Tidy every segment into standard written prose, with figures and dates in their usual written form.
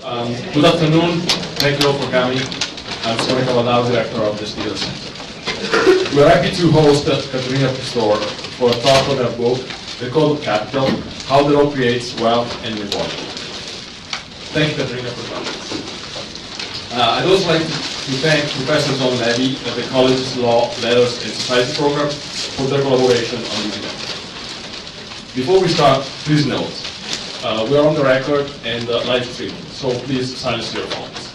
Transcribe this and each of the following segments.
Good afternoon. Thank you all for coming. I'm Professor of Director of the Stigler Center. We're happy to host Katharina Pistor for a talk on her book, The Code of Capital, How the Law Creates Wealth and Inequality. Thank you, Katharina, for coming. I'd also like to thank Professor Allen Overy at the college's Law, Letters and Society program for their collaboration on this event. Before we start, please note, we are on the record and live streaming, so please silence your phones.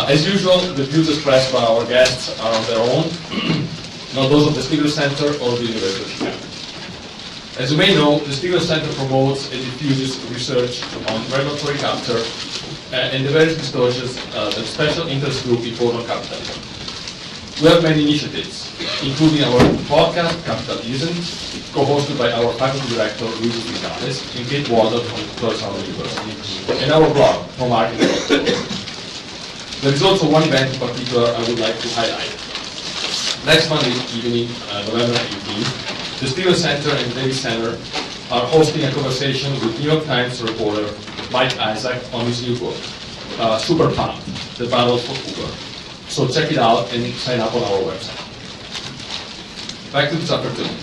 As usual, the views expressed by our guests are on their own, not those of the Stigler Center or the University of Chicago. As you may know, the Stigler Center promotes and diffuses research on regulatory capture and the various disclosures that special interest group report on capitalism. We have many initiatives, including our podcast, Capitalism, co-hosted by our faculty director, Luigi Vitales, and Kate Walder from Georgetown University, and our blog, from Martin Hellwig. There is also one event in particular I would like to highlight. Next Monday evening, November 18th, the Stigler Center and Davis Center are hosting a conversation with New York Times reporter Mike Isaac on his new book, Super Pumped, The Battle for Uber. So check it out and sign up on our website. Back to this afternoon.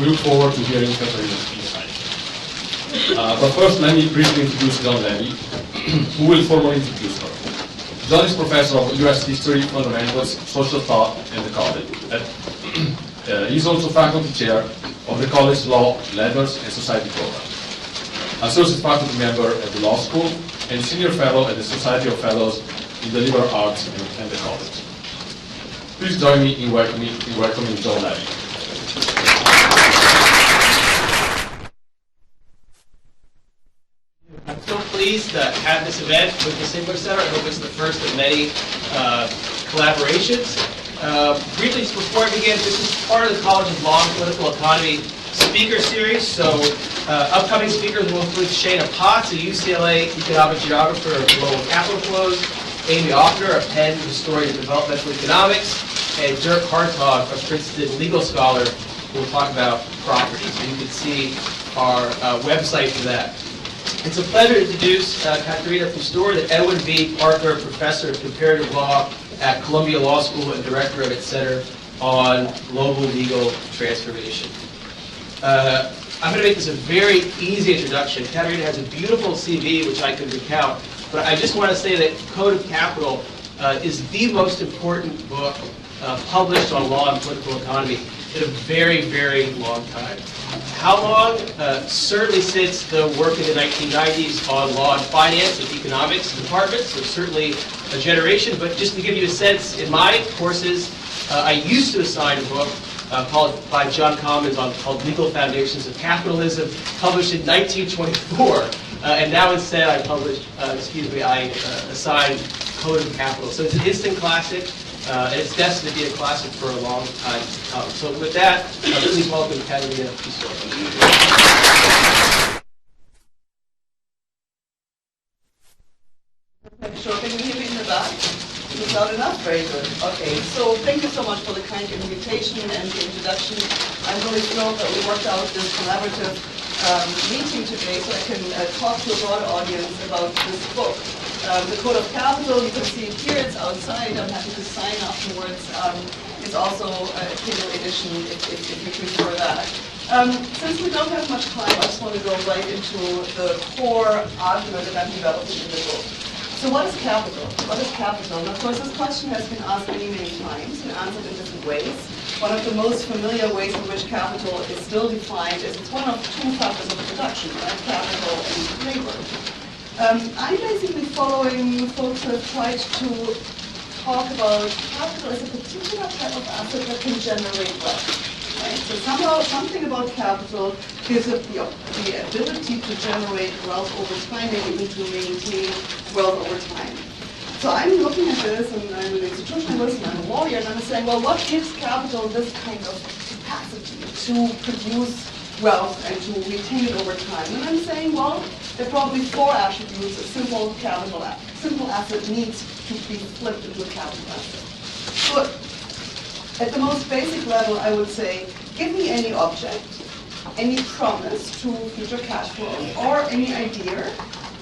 We look forward to hearing Katharina's insights. But first, let me briefly introduce John Levy, who will formally introduce her. John is Professor of U.S. History, Fundamentals, Social Thought, and the college. He is also Faculty Chair of the College Law, Letters, and Society program. Associate Faculty Member at the Law School, and Senior Fellow at the Society of Fellows in the Liberal Arts and the college. Please join me in welcoming John Levy. I'm so pleased to have this event with the Stigler Center. I hope it's the first of many collaborations. Briefly, just before I begin, this is part of the College's Law and Political Economy speaker series. So upcoming speakers will include Shana Potts, a UCLA economic geographer of global capital flows, Amy Offner, a Penn historian of developmental economics, and Dirk Hartog, a Princeton legal scholar, who will talk about property. So you can see our website for that. It's a pleasure to introduce Katharina Pistor, the Edwin B. Partner Professor of Comparative Law at Columbia Law School and Director of its Center on Global Legal Transformation. I'm going to make this a very easy introduction. Katharina has a beautiful CV, which I could recount, but I just want to say that Code of Capital is the most important book published on law and political economy in a very, very long time. How long? Certainly since the work in the 1990s on law and finance and economics departments, so certainly a generation. But just to give you a sense, in my courses, I used to assign a book called by John Commons called Legal Foundations of Capitalism, published in 1924. And now instead I assign Code of Capital. So it's an instant classic. And it's destined to be a classic for a long time to come. So with that, please welcome Katharina Pistor. Sure, can you hear me in the back? Is it loud enough? Very good. Okay, so thank you so much for the kind invitation and the introduction. I'm really thrilled that we worked out this collaborative meeting today so I can talk to a broad audience about this book. The Code of Capital, you can see it here, it's outside. I'm happy to sign afterwards. It's also a Kindle edition if you prefer that. Since we don't have much time, I just want to go right into the core argument that I'm developing in the book. So what is capital? What is capital? And of course, this question has been asked many, many times and answered in different ways. One of the most familiar ways in which capital is still defined is it's one of two factors of production, right? Capital and labor. I'm basically following folks who have tried to talk about capital as a particular type of asset that can generate wealth. Right? So somehow something about capital gives it the ability to generate wealth over time and even to maintain wealth over time. So I'm looking at this, and I'm an institutionalist, and I'm a lawyer, and I'm saying, well, what gives capital this kind of capacity to produce wealth and to retain it over time? And I'm saying, well, there are probably four attributes a simple asset needs to be flipped into a capital asset. So at the most basic level, I would say, give me any object, any promise to future cash flow or any idea,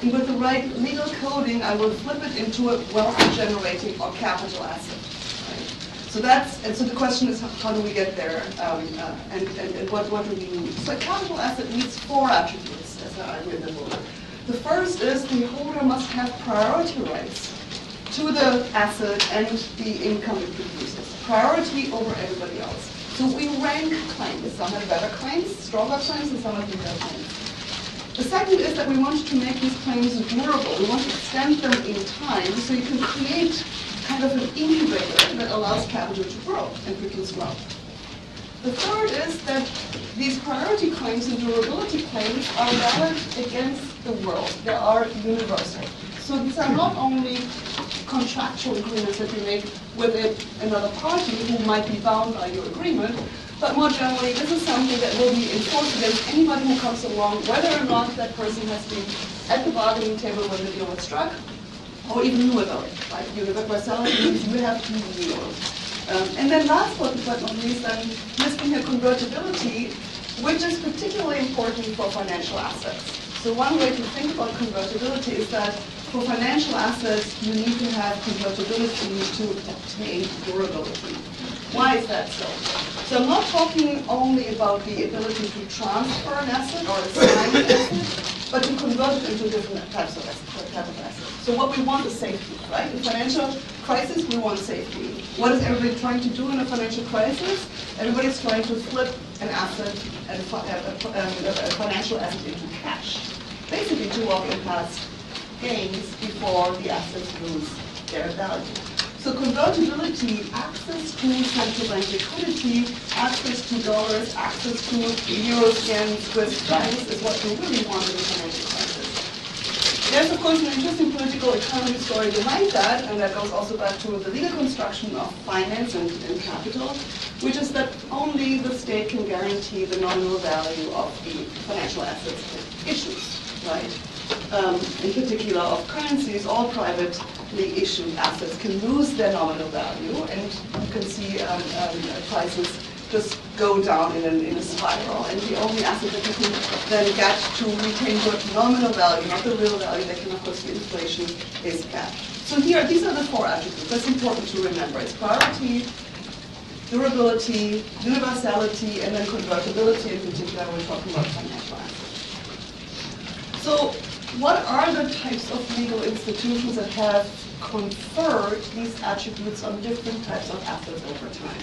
and with the right legal coding, I will flip it into a wealth-generating or capital asset. Right? So the question is, how do we get there, and what do we need? So a capital asset needs 4 attributes, as I argue in the book. The first is the holder must have priority rights to the asset and the income it produces. Priority over everybody else. So we rank claims. Some have better claims, stronger claims, and some have weaker claims. The second is that we want to make these claims durable. We want to extend them in time so you can create kind of an incubator that allows capital to grow and produce wealth. The third is that these priority claims and durability claims are valid against the world. They are universal. So these are not only contractual agreements that you make with another party who might be bound by your agreement, but more generally, this is something that will be enforced against anybody who comes along, whether or not that person has been at the bargaining table when the deal was struck, or even knew about it. Right? Universality means you have to know. And then last but not least, I'm listing here convertibility, which is particularly important for financial assets. So one way to think about convertibility is that for financial assets, you need to have convertibility to obtain durability. Why is that so? So I'm not talking only about the ability to transfer an asset or assign an asset, but to convert it into different types of assets. So what we want is safety, right? In financial crisis, we want safety. What is everybody trying to do in a financial crisis? Everybody's trying to flip an asset, a financial asset into cash. Basically to lock in past gains before the assets lose their value. So convertibility, access to central bank liquidity, access to dollars, access to euros, yen, Swiss francs is what we really want in a financial crisis. There's of course an interesting political economy story behind that, and that goes also back to the legal construction of finance and capital, which is that only the state can guarantee the nominal value of the financial assets it issues, right? In particular of currencies, all privately issued assets can lose their nominal value, and you can see prices just go down in a spiral, and the only asset that you can then get to retain good nominal value, not the real value that can of course be inflation, is cash. So here, these are the 4 attributes. That's important to remember. It's priority, durability, universality, and then convertibility. In particular, we're talking about financial assets. So what are the types of legal institutions that have conferred these attributes on different types of assets over time?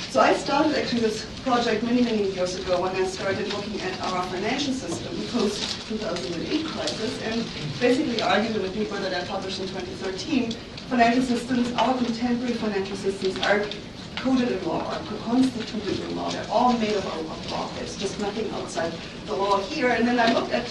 So I started actually this project many years ago when I started looking at our financial system post-2008 crisis, and basically argued in a paper that I published in 2013, financial systems, our contemporary financial systems are coded in law, are constituted in law. They're all made of law. There's just nothing outside the law here. And then I looked at,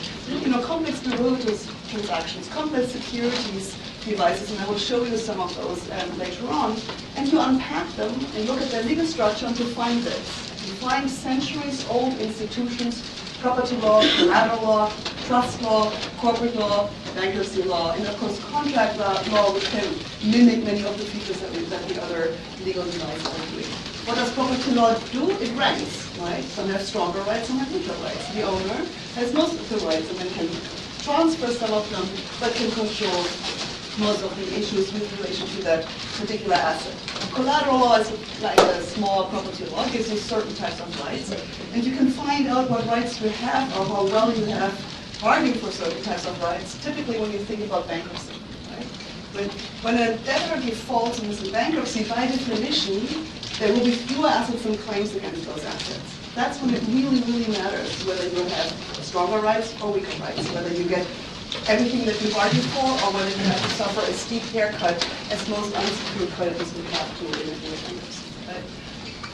complex derivatives transactions, complex securities devices, and I will show you some of those later on. And you unpack them and look at their legal structure and to find this. You find centuries-old institutions, property law, collateral law, trust law, corporate law, bankruptcy law, and of course contract law, which can mimic many of the features that the other legal devices are doing. What does property law do? It ranks, right? Some have stronger rights, some have weaker rights. The owner has most of the rights and then can transfer some of them, but can control most of the issues with relation to that particular asset. Collateral law is like a small property law. It gives you certain types of rights, and you can find out what rights you have or how well you have bargaining for certain types of rights, typically when you think about bankruptcy. Right? When a debtor defaults and is in bankruptcy, by definition, there will be fewer assets and claims against those assets. That's when it really matters whether you have stronger rights or weaker rights, whether you get everything that you bargained for, or whether you have to suffer a steep haircut, as most unsecured creditors would have to in a bankruptcy. Right?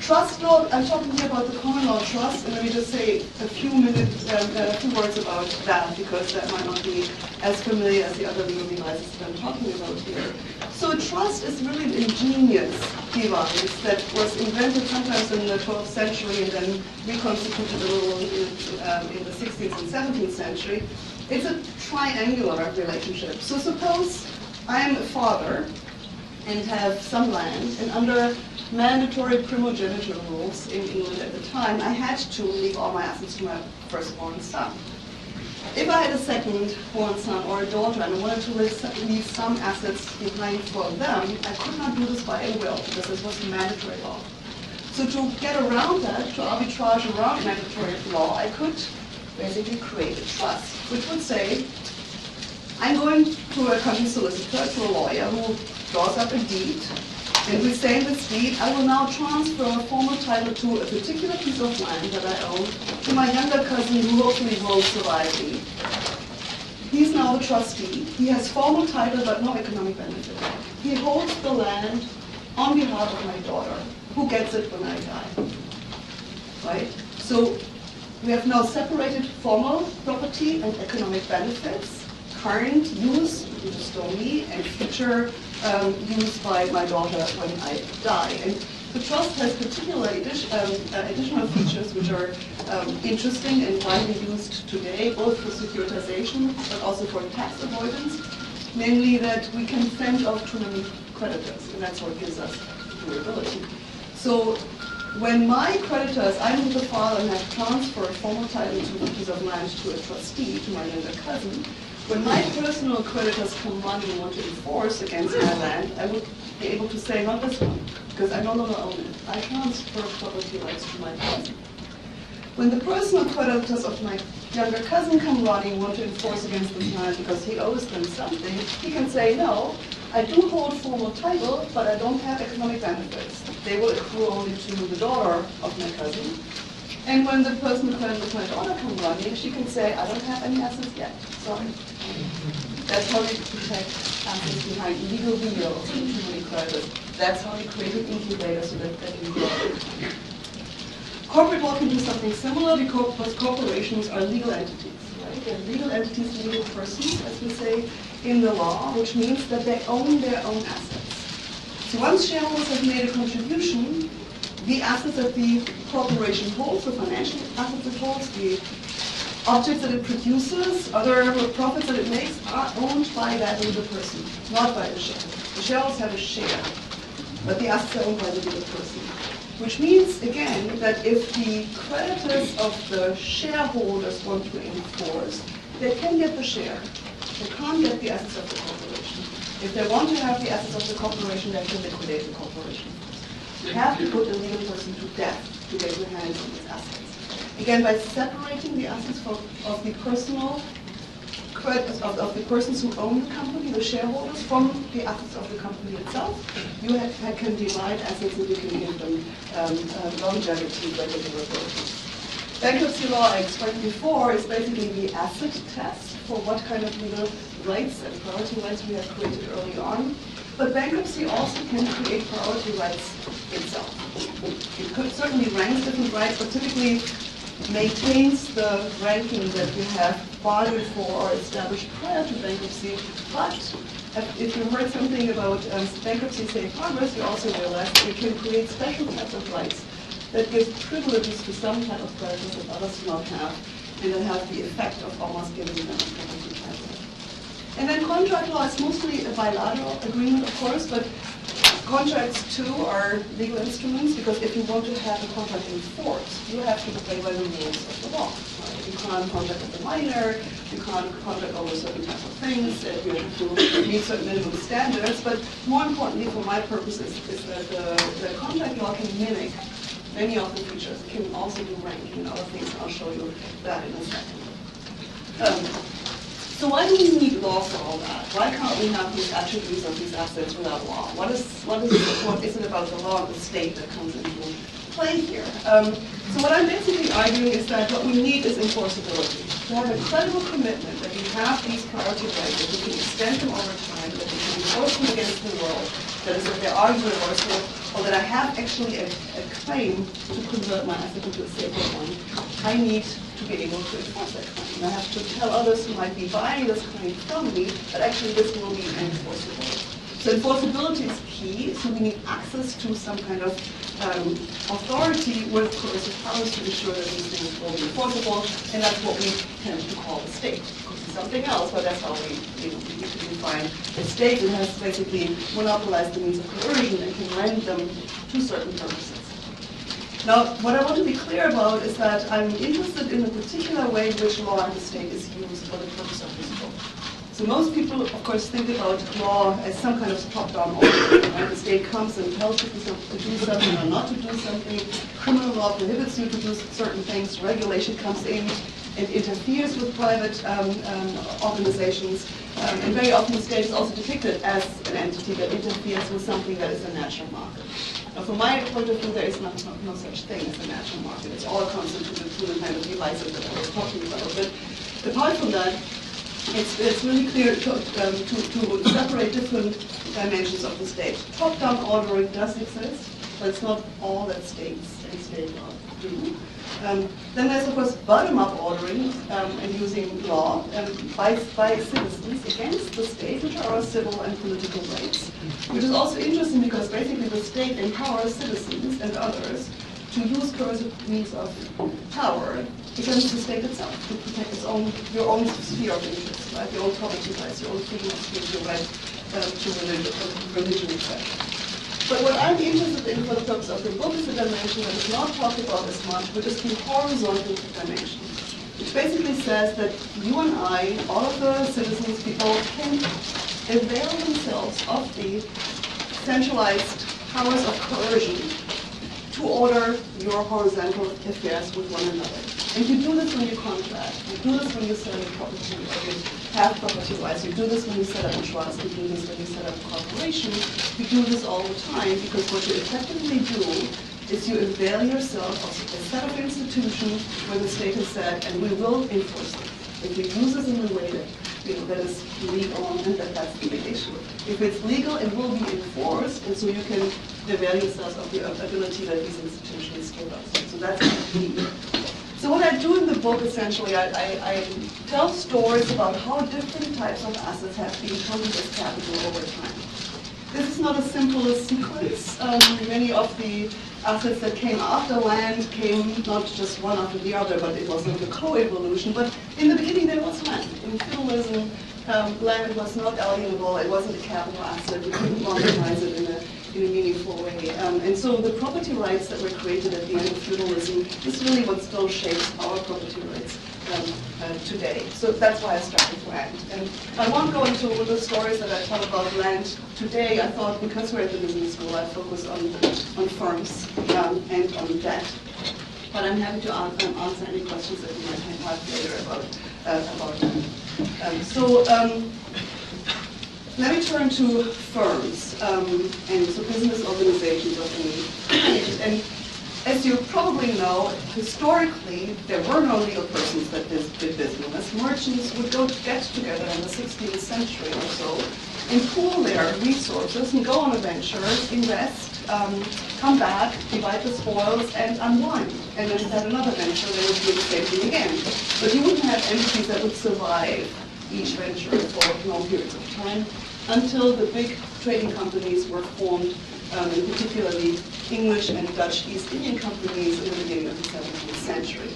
Trust law, I'm talking here about the common law trust, and let me just say a few words about that, because that might not be as familiar as the other legal devices that I'm talking about here. So a trust is really an ingenious device that was invented sometimes in the 12th century and then reconstituted a little in the 16th and 17th century. It's a triangular relationship. So suppose I am a father, and have some land, and under mandatory primogeniture rules in England at the time, I had to leave all my assets to my firstborn son. If I had a second-born son or a daughter and I wanted to leave some assets behind for them, I could not do this by a will, because this was mandatory law. So to get around that, to arbitrage around mandatory law, I could basically create a trust, which would say, I'm going to a country solicitor, to a lawyer, who draws up a deed, and we say in this deed, I will now transfer a formal title to a particular piece of land that I own to my younger cousin, who hopefully will survive me. He's now the trustee. He has formal title but no economic benefit. He holds the land on behalf of my daughter, who gets it when I die. Right? So we have now separated formal property and economic benefits, current use, which is still me, and future use by my daughter when I die. And the trust has particular additional features which are interesting and widely used today, both for securitization but also for tax avoidance, namely that we can fend off too many creditors, and that's what gives us durability. So when my creditors, I'm the father and have transferred formal title to a piece of land to a trustee, to my younger cousin, when my personal creditors come running and want to enforce against my land, I would be able to say, not this one, because I no longer own it. I transfer property rights to my cousin. When the personal creditors of my younger cousin come running and want to enforce against this land because he owes them something, he can say, no, I do hold formal title, but I don't have economic benefits. They will accrue only to the daughter of my cousin. And when the personal creditors of my daughter come running, she can say, I don't have any assets yet. Sorry. That's how we protect assets behind legal wheels and too many creditors. That's how we create an incubator so that they can grow. Corporate law can do something similar because corporations are legal entities, right? They're legal entities, legal persons, as we say in the law, which means that they own their own assets. So once shareholders have made a contribution, the assets that the corporation holds, the financial assets it holds, the objects that it produces, other profits that it makes, are owned by that legal person, not by the shareholders. The shareholders have a share, but the assets are owned by the legal person. Which means, again, that if the creditors of the shareholders want to enforce, they can get the share. They can't get the assets of the corporation. If they want to have the assets of the corporation, they can liquidate the corporation. You have to put the legal person to death to get your hands on these assets. Again, by separating the assets of the personal creditors of the persons who own the company, the shareholders, from the assets of the company itself, you can divide assets and you can give them longevity by the durability. Bankruptcy law, I explained before, is basically the asset test for what kind of legal rights and priority rights we have created early on. But bankruptcy also can create priority rights itself. It could certainly rank different rights, but typically maintains the ranking that we have bargained for or established prior to bankruptcy. But if you heard something about bankruptcy safe harbors, you also realize that we can create special types of rights that give privileges to some type of creditors that others do not have, and that have the effect of almost giving them a property title. And then contract law is mostly a bilateral agreement, of course, but contracts too are legal instruments, because if you want to have a contract enforced, you have to play by the rules of the law. Right? You can't contract with a minor, you can't contract over certain types of things, you have to meet certain minimum standards, but more importantly for my purposes is that the contract law can mimic many of the features. It can also do ranking and other things, and I'll show you that in a second. So why do we need law for all that? Why can't we have these attributes of these assets without law? What is it about the law of the state that comes into play here? So what I'm basically arguing is that what we need is enforceability. To have a credible commitment that we have these priority rights, that we can extend them over time, that we can enforce them against the world, that is that they are universal, or that I have actually a claim to convert my asset into a safer one. I need to be able to enforce that claim. And I have to tell others who might be buying this claim from me that actually this will be enforceable. So enforceability is key, so we need access to some kind of authority with coercive powers to ensure that these things will be enforceable, and that's what we tend to call the state, because the something else, but that's how we define a state that has basically monopolized the means of coercion and can lend them to certain purposes. Now, what I want to be clear about is that I'm interested in the particular way in which law in the state is used for the purpose of this book. So most people, of course, think about law as some kind of top-down order. Right? The state comes and tells you to do something or not to do something. Criminal law prohibits you to do certain things. Regulation comes in and interferes with private organizations. And very often the state is also depicted as an entity that interferes with something that is a natural market. Now, from my point of view, there is no such thing as a natural market. It's all constituted through the kind of devices that I was talking about. But apart from that, it's really clear to separate different dimensions of the state. Top-down ordering does exist, but it's not all that states and state law do. Then there's, of course, bottom-up ordering and using law by citizens against the state, which are our civil and political rights, which is also interesting because basically the state empowers citizens and others to use coercive means of power against the state itself, to protect your own sphere of interest, right? Your own property rights, your own freedom of speech, your right to religion, etc. But what I'm interested in for the purpose of the book is a dimension that is not talked about as much, which is the horizontal dimension, which basically says that you and I, all of the citizens, people, can avail themselves of the centralized powers of coercion to order your horizontal affairs with one another. And you do this when you contract. You do this when you sell your property, or you have property rights. You do this when you set up a trust. You do this when you set up a corporation. You do this all the time because what you effectively do is you avail yourself of a set of institutions where the state has said, and we will enforce them. If we use this in a way that is legal, and that's the big issue. If it's legal, it will be enforced, and so you can avail yourselves of the ability that these institutions give us. So that's the key. So what I do in the book, essentially, I tell stories about how different types of assets have been counted as capital over time. This is not as simple as sequence. Many of the assets that came after land came not just one after the other, but it was like a co-evolution. But in the beginning, there was land. In feudalism, land was not alienable. It wasn't a capital asset. You couldn't monetize it in a meaningful way. And so the property rights that were created at the end of feudalism is really what still shapes our property rights today. So that's why I started with land. And I won't go into the stories that I tell about land today. I thought because we're at the business school, I'd focus on firms and on debt. But I'm happy to answer any questions that you might have later about that. Let me turn to firms and so business organizations of any kind. And as you probably know, historically, there were no legal persons that did business. Merchants would get together in the 16th century or so and pool their resources and go on a venture, invest, come back, divide the spoils, and unwind. And then start another venture, they would do the same thing again. But you wouldn't have entities that would survive each venture for long periods of time until the big trading companies were formed, and particularly English and Dutch East Indian companies in the beginning of the 17th century.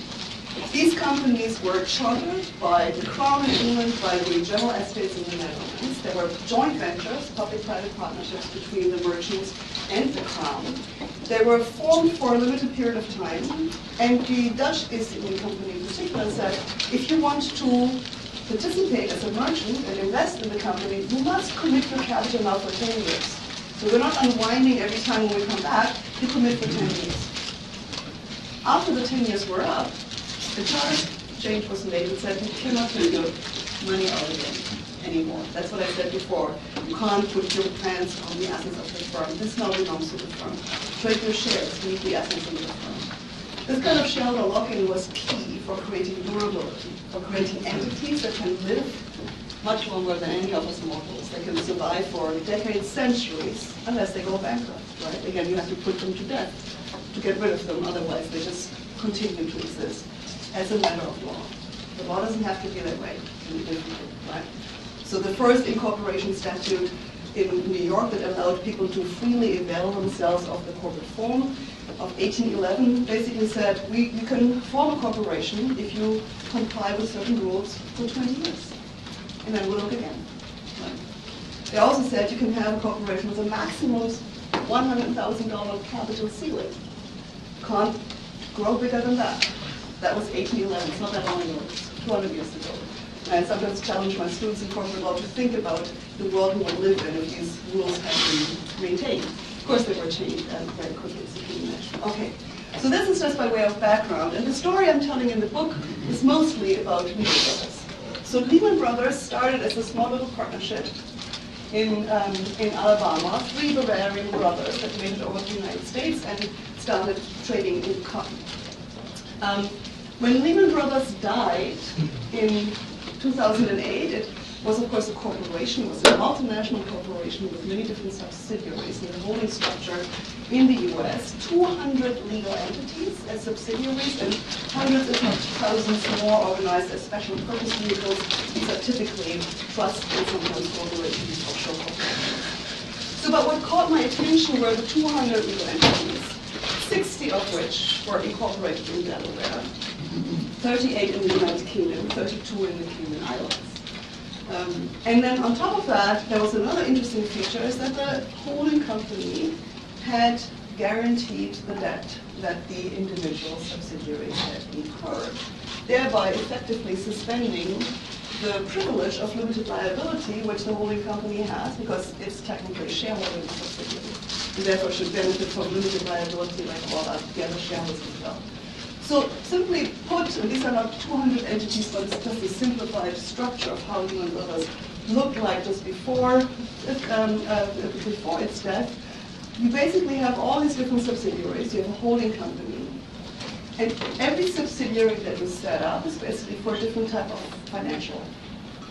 These companies were chartered by the Crown in England, by the General Estates in the Netherlands. There were joint ventures, public-private partnerships between the merchants and the Crown. They were formed for a limited period of time, and the Dutch East Indian Company in particular said, if you want to participate as a merchant and invest in the company, you must commit your capital now for 10 years. So we're not unwinding every time when we come back, you commit for 10 years. After the 10 years were up, the charter change was made and said you cannot take your money out again anymore. That's what I said before. You can't put your hands on the assets of the firm. This now belongs to the firm. Trade your shares, leave the assets in the firm. This kind of shareholder lock-in was key for creating durability, for creating entities that can live much longer than any of us mortals. They can survive for decades, centuries, unless they go bankrupt, right? Again, you have to put them to death to get rid of them, otherwise they just continue to exist as a matter of law. The law doesn't have to be that way, right? So the first incorporation statute in New York that allowed people to freely avail themselves of the corporate form of 1811 basically said, you can form a corporation if you comply with certain rules for 20 years. and then we'll look again. Right. They also said you can have a corporation with a maximum $100,000 capital ceiling. Can't grow bigger than that. That was 1811. It's not that long ago. It's 200 years ago. And I sometimes challenge my students in corporate law to think about the world we will live in if these rules had been maintained. Of course, they were changed very quickly, as you can imagine. Okay, so this is just by way of background. And the story I'm telling in the book is mostly about Lehman Brothers. So Lehman Brothers started as a small little partnership in Alabama, 3 Bavarian brothers that made it over to the United States and started trading in cotton. When Lehman Brothers died in 2008, it was of course a corporation. It was a multinational corporation with many different subsidiaries and a holding structure in the US, 200 legal entities as subsidiaries and hundreds if not thousands more organized as special purpose vehicles. These are typically trusts and sometimes corporations, offshore corporations. So but what caught my attention were the 200 legal entities, 60 of which were incorporated in Delaware, 38 in the United Kingdom, 32 in the Cayman Islands. And then on top of that, there was another interesting feature, is that the holding company had guaranteed the debt that the individual subsidiaries had incurred, thereby effectively suspending the privilege of limited liability which the holding company has, because it's technically a shareholder in the subsidiary, and therefore should benefit from limited liability like all the other shareholders as well. So simply put, and these are not 200 entities, but it's just a simplified structure of how Lehman Brothers looked like just before its death. You basically have all these different subsidiaries. You have a holding company. And every subsidiary that was set up is basically for a different type of financial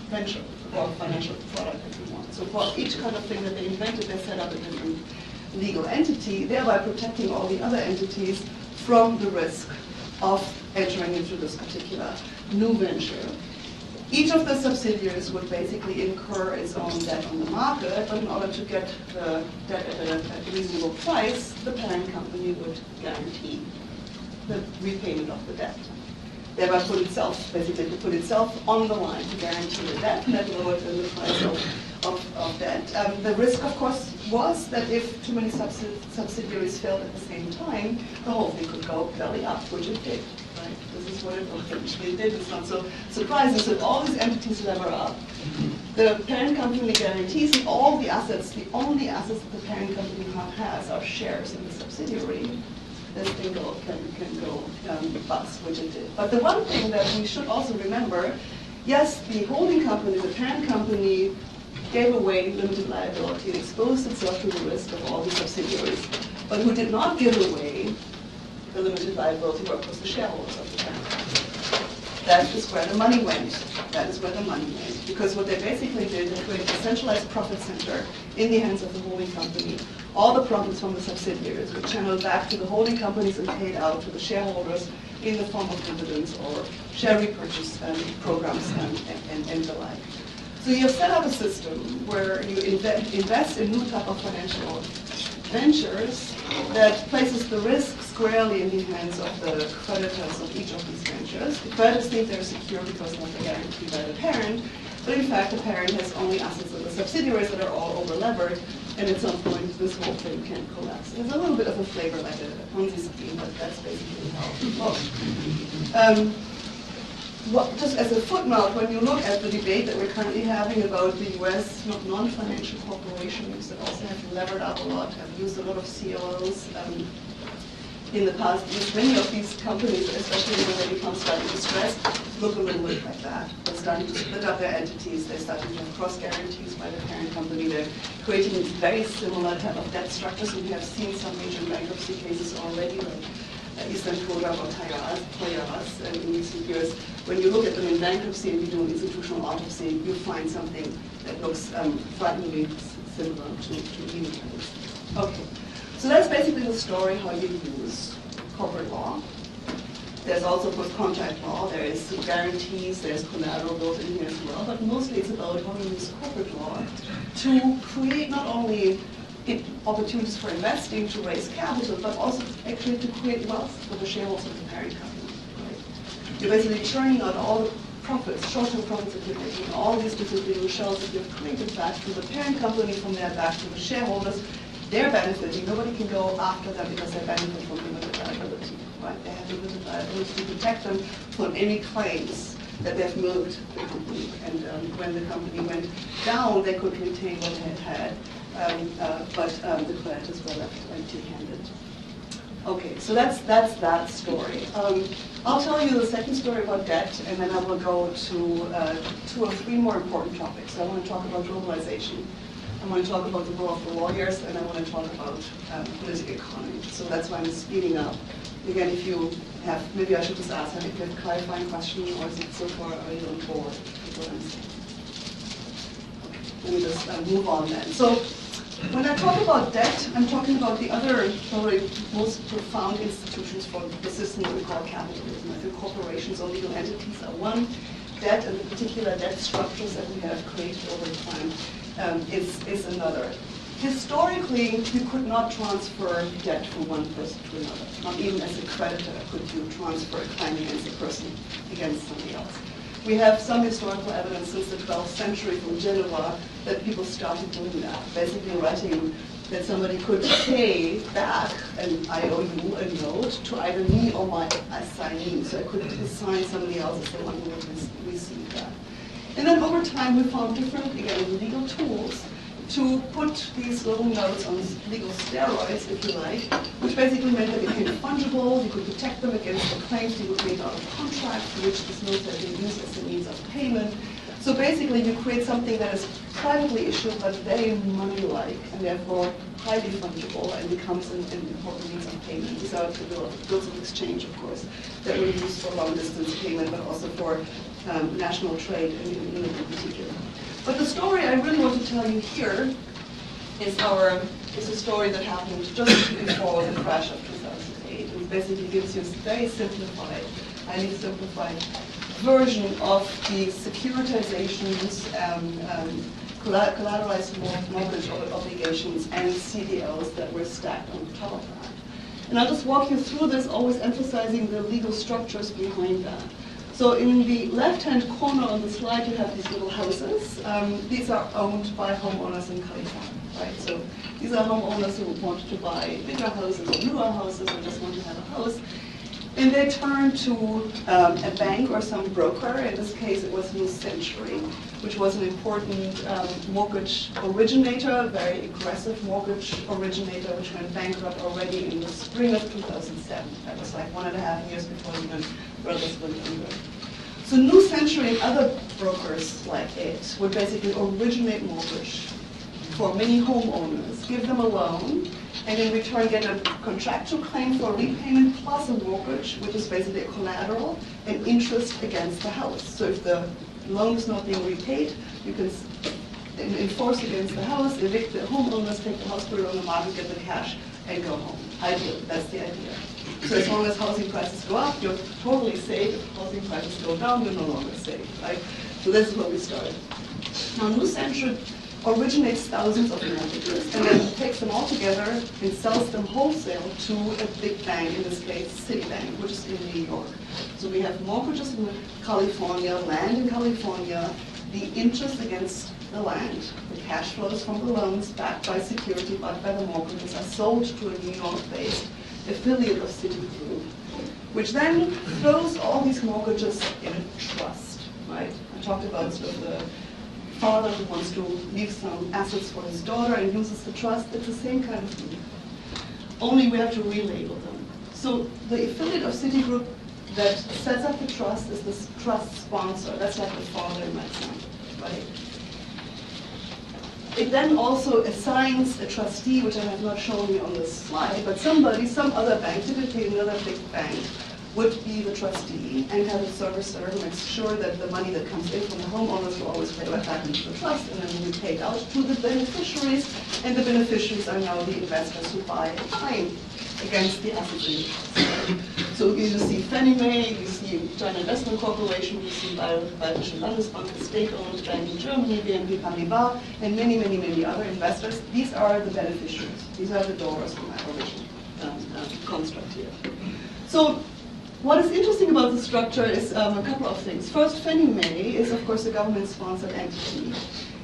venture or financial product that you want. So for each kind of thing that they invented, they set up a different legal entity, thereby protecting all the other entities from the risk of entering into this particular new venture. Each of the subsidiaries would basically incur its own debt on the market, but in order to get the debt at a reasonable price, the parent company would guarantee the repayment of the debt. Thereby put itself on the line to guarantee the debt, and that lowered the price of debt. The risk, of course, was that if too many subsidiaries failed at the same time, the whole thing could go belly up, which it did. Right? This is what it eventually did. It's not so surprising. So if all these entities lever up, the parent company guarantees and all the assets, the only assets that the parent company has are shares in the subsidiary. This thing can go bust, which it did. But the one thing that we should also remember, yes, the holding company, the parent company, gave away limited liability and exposed itself to the risk of all the subsidiaries. But who did not give away the limited liability were, of course, the shareholders of the parent company. That is where the money went. That is where the money went. Because what they basically did, they created a centralized profit center in the hands of the holding company. All the profits from the subsidiaries were channeled back to the holding companies and paid out to the shareholders in the form of dividends or share repurchase programs and the like. So you've set up a system where you invest in new type of financial ventures that places the risk squarely in the hands of the creditors of each of these ventures. The creditors think they're secure because they're guaranteed by the parent, but in fact the parent has only assets of the subsidiaries that are all over-levered, and at some point this whole thing can collapse. There's a little bit of a flavor like a Ponzi scheme, but that's basically how it works. Just as a footnote, when you look at the debate that we're currently having about the U.S. non-financial corporations that also have levered up a lot, have used a lot of CLOs in the past, many of these companies, especially when they become slightly distressed, look a little bit like that. They're starting to split up their entities. They're starting to have cross-guarantees by the parent company. They're creating very similar type of debt structures. We have seen some major bankruptcy cases already, like Eastern Kodak or Toyas in recent years. When you look at them in bankruptcy and you do an institutional autopsy, you find something that looks frighteningly similar to Lehman Brothers. Okay, so that's basically the story how you use corporate law. There's also contract law, there is guarantees, there's collateral built in here as well, but mostly it's about how you use corporate law to create not only opportunities for investing to raise capital, but also actually to create wealth for the shareholders of the parent company. Right? You're basically churning out all the profits, short-term profits that you're making, all these different little shells that you've created back to the parent company, from there back to the shareholders. They're benefiting. Nobody can go after them because they benefit from limited liability, right? They have limited liability to protect them from any claims that they've milked the company. And when the company went down, they could retain what they had, but the creditors were left empty-handed. Okay, so that's that story. I'll tell you the second story about debt, and then I will go to 2 or 3 more important topics. I want to talk about globalization. I want to talk about the role of the lawyers, and I want to talk about political economy. So that's why I'm speeding up. Again, if you have, maybe I should just ask, if you have a clarifying question, or is it so far, are you on board with what I'm saying? Okay, let me just move on then. So when I talk about debt, I'm talking about the other, probably most profound institutions for the system that we call capitalism. I think corporations or legal entities are one. Debt and the particular debt structures that we have created over time is another. Historically, you could not transfer debt from one person to another. Not even as a creditor could you transfer a claim against a person against somebody else. We have some historical evidence since the 12th century from Geneva that people started doing that, basically writing that somebody could pay back an IOU, a note, to either me or my assignee. So I could assign somebody else as the one who would receive that. And then over time, we found different, again, legal tools to put these little notes on legal steroids, if you like, which basically meant that they became fungible. You could protect them against the claims you would make out of contract, for which these notes have been used as a means of payment. So basically, you create something that is privately issued but very money-like, and therefore highly fungible, and becomes an important means of payment. These are the bills of exchange, of course, that were used for long-distance payment, but also for national trade in particular. But the story I really want to tell you here is a story that happened just before the crash of 2008. It basically gives you a very simplified, highly simplified version of the securitizations, collateralized mortgage obligations, and CDLs that were stacked on top of that. And I'll just walk you through this, always emphasizing the legal structures behind that. So in the left-hand corner on the slide, you have these little houses. These are owned by homeowners in California, right? So these are homeowners who want to buy bigger houses or newer houses or just want to have a house. And they turn to a bank or some broker. In this case, it was New Century, which was an important mortgage originator, a very aggressive mortgage originator, which went bankrupt already in the spring of 2007. That was like 1.5 years before Lehman Brothers went under. So New Century and other brokers like it would basically originate mortgage for many homeowners, give them a loan, and in return get a contractual claim for repayment plus a mortgage, which is basically a collateral and interest against the house. So if the loan is not being repaid, you can enforce against the house, evict the homeowners, take the house, put it on the market, get the cash, and go home. Ideal, that's the idea. So as long as housing prices go up, you're totally safe. If housing prices go down, you're no longer safe, right? So this is where we started. Now, New Century originates thousands of mortgages and then takes them all together and sells them wholesale to a big bank, in this case Citibank, which is in New York. So we have mortgages in California, land in California, the interest against the land, the cash flows from the loans backed by security, backed by the mortgages are sold to a New York-based affiliate of Citigroup, which then throws all these mortgages in a trust, right? I talked about sort of the father who wants to leave some assets for his daughter and uses the trust. It's the same kind of thing. Only we have to relabel them. So the affiliate of Citigroup that sets up the trust is this trust sponsor. That's like the father in my example, right? It then also assigns a trustee, which I have not shown you on this slide, but somebody, some other bank, typically another big bank, would be the trustee and have a servicer who makes sure that the money that comes in from the homeowners will always pay right back into the trust and then will be paid out to the beneficiaries, and the beneficiaries are now the investors who buy a claim against the assets in the trust. So you see Fannie Mae, you see China Investment Corporation, you see Bayerische Landesbank, a state-owned bank in Germany, BNP Paribas, and many, many, many other investors. These are the beneficiaries. These are the donors from my original construct here. So What is interesting about the structure is a couple of things. First, Fannie Mae is, of course, a government-sponsored entity.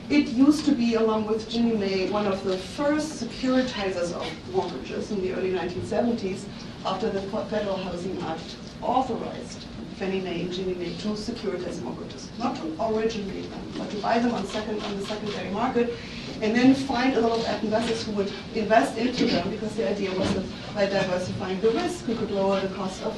It used to be, along with Ginnie Mae, one of the first securitizers of mortgages in the early 1970s, after the Federal Housing Act authorized Fannie Mae and Ginnie Mae to securitize mortgages, not to originate them, but to buy them on the secondary market, and then find a lot of investors who would invest into them, because the idea was that by diversifying the risk, we could lower the cost of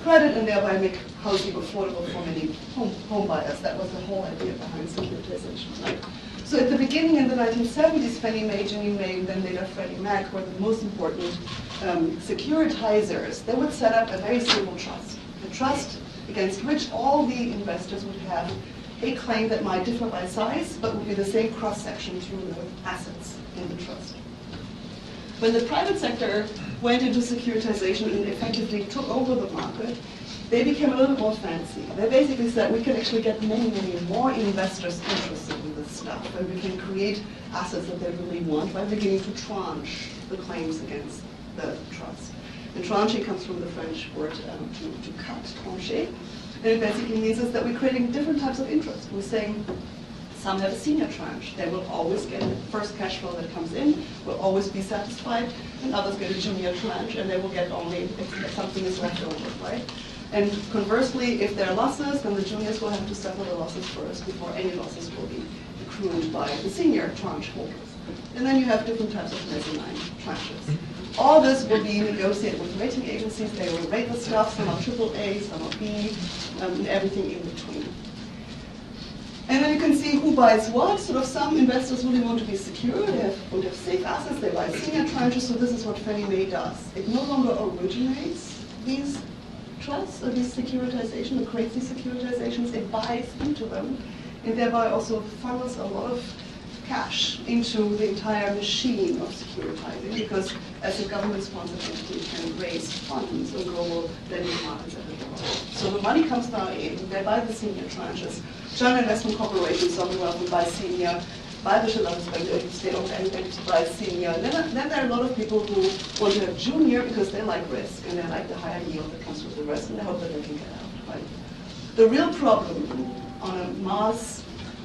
credit and thereby make housing affordable for many home buyers. That was the whole idea behind securitization. Right? So at the beginning in the 1970s, Fannie Mae, Ginnie Mae, and then later Freddie Mac were the most important securitizers. They would set up a very simple trust, a trust against which all the investors would have a claim that might differ by size, but would be the same cross-section through the assets in the trust. When the private sector went into securitization and effectively took over the market, they became a little bit more fancy. They basically said we can actually get many, many more investors interested in this stuff, and we can create assets that they really want by beginning to tranche the claims against the trust. And tranching comes from the French word to cut, trancher. And it basically means is that we're creating different types of interest. We're saying some have a senior tranche. They will always get the first cash flow that comes in, will always be satisfied, and others get a junior tranche, and they will get only if something is left over, right? And conversely, if there are losses, then the juniors will have to suffer the losses first before any losses will be accrued by the senior tranche holders. And then you have different types of mezzanine tranches. All this will be negotiated with rating agencies. They will rate the stuff. Some are AAA, some are B, and everything in between. And then you can see who buys what. Sort of some investors really want to be secure. They want to have safe assets. They buy senior tranches. So this is what Fannie Mae does. It no longer originates these trusts or these securitization, or creates these securitizations. It buys into them, and thereby also funnels a lot of cash into the entire machine of securitizing, because as a government-sponsored entity, it can raise funds on global lending markets everywhere. So the money comes now in, they buy the senior tranches. China Investment Corporation, sovereign wealth will buy senior, Bayerische Landesbank, state-owned entity buys senior. Then there are a lot of people who want to have junior because they like risk, and they like the higher yield that comes with the risk, and they hope that they can get out, right? The real problem on a mass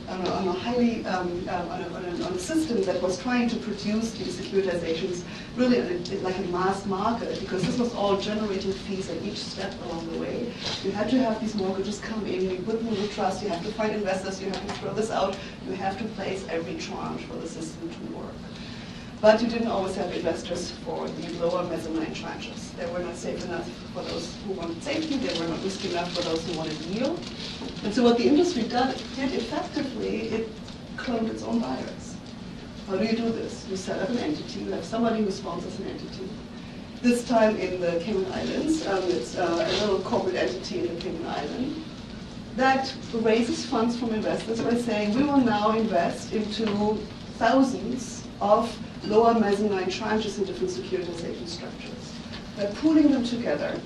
on a system that was trying to produce these securitizations really like a mass market, because this was all generating fees at each step along the way. You had to have these mortgages come in, you put them in the trust, you have to find investors, you have to throw this out, you have to place every tranche for the system to work. But you didn't always have investors for the lower mezzanine tranches. They were not safe enough for those who wanted safety, they were not risky enough for those who wanted yield. And so what the industry did effectively, it cloned its own buyers. How do you do this? You set up an entity, you have somebody who sponsors an entity. This time in the Cayman Islands, it's a little corporate entity in the Cayman Islands that raises funds from investors by saying, we will now invest into thousands of lower mezzanine tranches in different securitization structures. By pooling them together,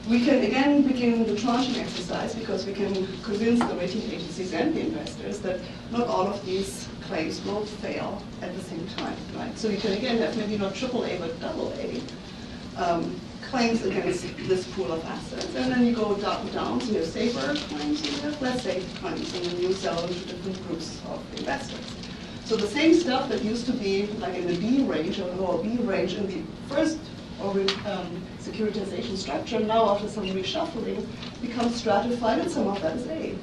we can again begin the tranching exercise, because we can convince the rating agencies and the investors that not all of these claims will fail at the same time, right? So you can again have maybe not AAA but AA claims against this pool of assets, and then you go down, so you have safer claims, you have less safe claims, and then you sell them to different groups of investors. So the same stuff that used to be like in the B range or lower B range in the first securitization structure, now after some reshuffling, becomes stratified, and some of that is A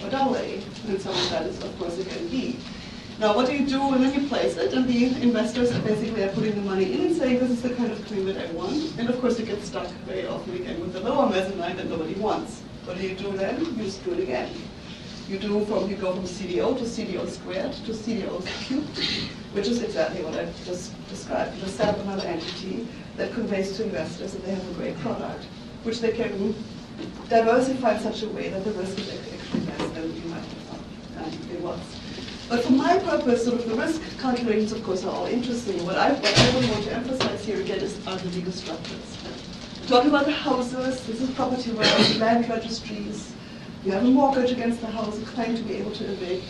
or AA, and some of that is, of course, again B. Now, what do you do? And then you place it, and the investors basically are putting the money in and saying, this is the kind of claim that I want. And of course, you get stuck very often again with the lower mezzanine that nobody wants. What do you do then? You just do it again. You go from CDO to CDO squared to CDO cubed, which is exactly what I just described. You just set up another entity that conveys to investors that they have a great product, which they can diversify in such a way that the risk is actually less than you might have thought it was. But for my purpose, sort of the risk calculations, of course, are all interesting. What I really want to emphasize here again are the legal structures. Talk about the houses. This is property rights, land registries. You have a mortgage against the house, a claim to be able to evict.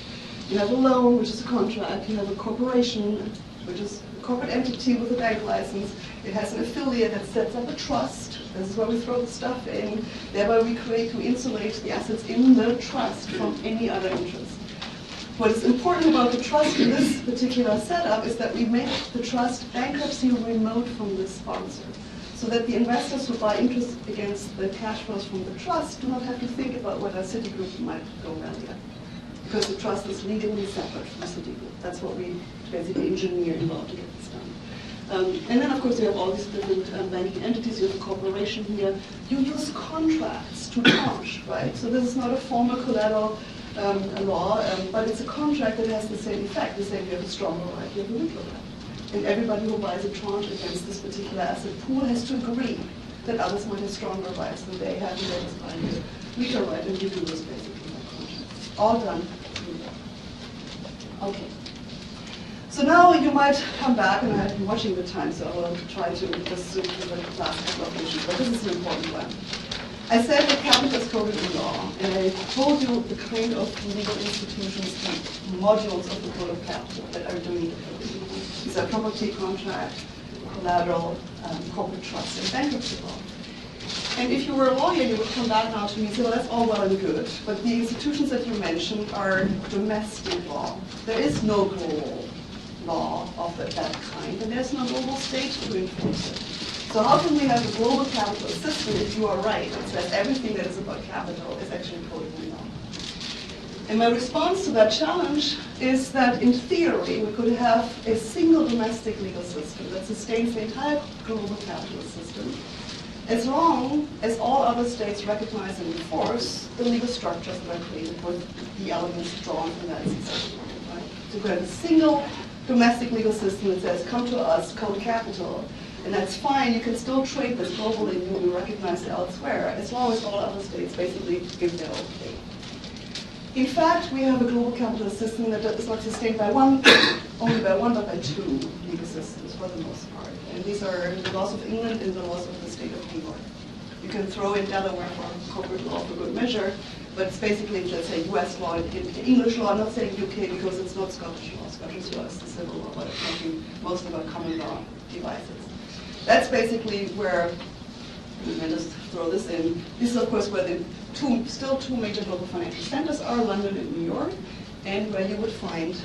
You have a loan, which is a contract. You have a corporation, which is a corporate entity with a bank license. It has an affiliate that sets up a trust. This is where we throw the stuff in. Thereby we insulate the assets in the trust from any other interest. What is important about the trust in this particular setup is that we make the trust bankruptcy remote from the sponsor, so that the investors who buy interest against the cash flows from the trust do not have to think about whether Citigroup might go belly up, because the trust is legally separate from Citigroup. That's what we basically engineer in law to get this done. And then, of course, you have all these different banking entities. You have a corporation here. You use contracts to tranche, right? So this is not a formal collateral law, but it's a contract that has the same effect. The same, you have a stronger right, you have a weaker right. And everybody who buys a tranche against this particular asset pool has to agree that others might have stronger rights than they have, and they just buy a weaker right, and you do this basically by contract. All done. Okay. So now you might come back, and I've been watching the time, so I will try to just do the last couple of issues, but this is an important one. I said that capital is coded in law, and I told you the kind of legal institutions, the modules of the code of capital that are doing the coding. These are property, contract, collateral, corporate trust, and bankruptcy law. And if you were a lawyer, you would come back now to me and say, well, that's all well and good, but the institutions that you mentioned are domestic law. There is no global law of that kind, and there's no global state to enforce it. So how can we have a global capital system if you are right? It says everything that is about capital is actually coded in law. And my response to that challenge is that in theory we could have a single domestic legal system that sustains the entire global capitalist system, as long as all other states recognize and enforce the legal structures that are created with the elements drawn from that system. Right? So we have a single domestic legal system that says, come to us, code capital, and that's fine. You can still trade this globally and you'll be recognized elsewhere, as long as all other states basically give their okay. In fact, we have a global capitalist system that is not sustained by only by one, but by two legal systems for the most part. And these are the laws of England and the laws of the state of New York. You can throw in Delaware for corporate law for good measure, but it's basically, let's say, US law and English law. I'm not saying UK because it's not Scottish law. Scottish law is the civil law, but it's talking mostly about common law devices. That's basically where, and just throw this in, this is of course where the still two major global financial centers are, London and New York, and where you would find